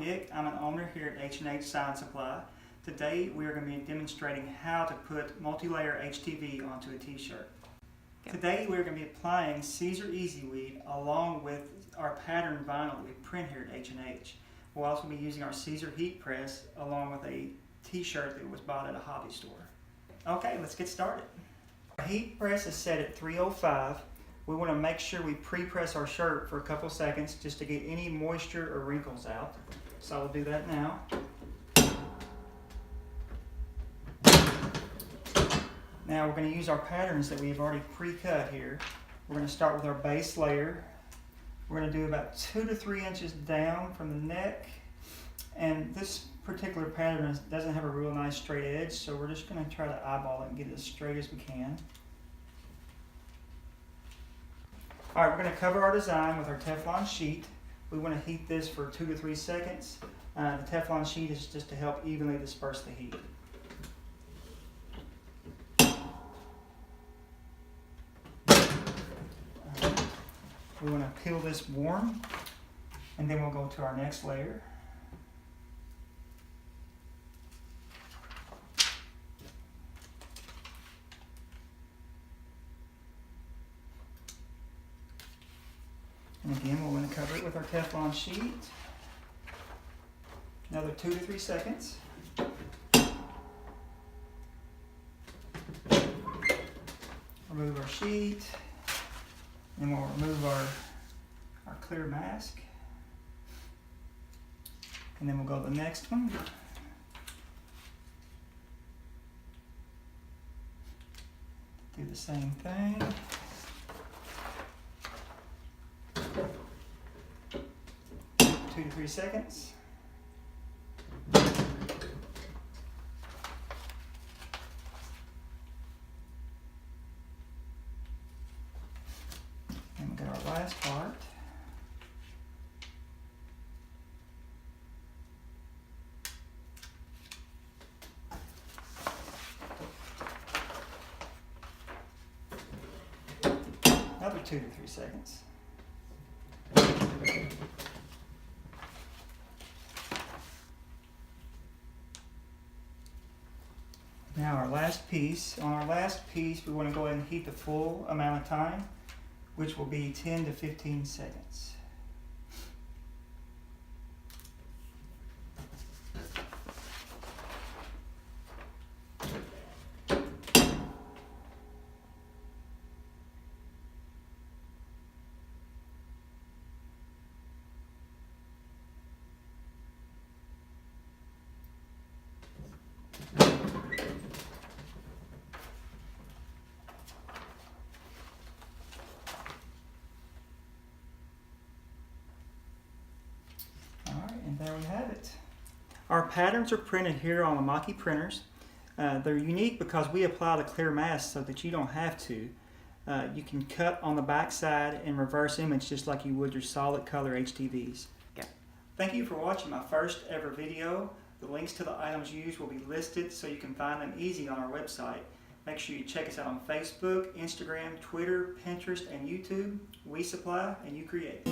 I'm Nick. I'm an owner here at H&H Science Supply. Today we are going to be demonstrating how to put multi-layer HTV onto a t-shirt. Today we're going to be applying Siser Easyweed along with our pattern vinyl we print here at H&H. We'll also be using our Siser Heat Press along with a t-shirt that was bought at a hobby store. Okay, let's get started. Our heat press is set at 305. We want to make sure we pre-press our shirt for a couple seconds just to get any moisture or wrinkles out. So we'll do that now. Now we're going to use our patterns that we've already pre-cut here. We're going to start with our base layer. We're going to do about 2 to 3 inches down from the neck. And this particular pattern doesn't have a real nice straight edge, so we're just going to try to eyeball it and get it as straight as we can. Alright, we're going to cover our design with our Teflon sheet. We want to heat this for 2 to 3 seconds. The Teflon sheet is just to help evenly disperse the heat. We want to peel this warm, and then we'll go to our next layer. And again, we're going to cover it with our Teflon sheet. Another 2 to 3 seconds. Remove our sheet. And we'll remove our clear mask. And then we'll go to the next one. Do the same thing. Two to 3 seconds. And we'll get our last part. Another 2 to 3 seconds. Now our last piece. On our last piece, we want to go ahead and heat the full amount of time, which will be 10 to 15 seconds. And there we have it. Our patterns are printed here on Amaki printers. They're unique because we apply the clear mask so that you don't have to. You can cut on the back side and reverse image just like you would your solid color HTVs. Okay. Thank you for watching my first ever video. The links to the items used will be listed so you can find them easy on our website. Make sure you check us out on Facebook, Instagram, Twitter, Pinterest, and YouTube. We supply and you create.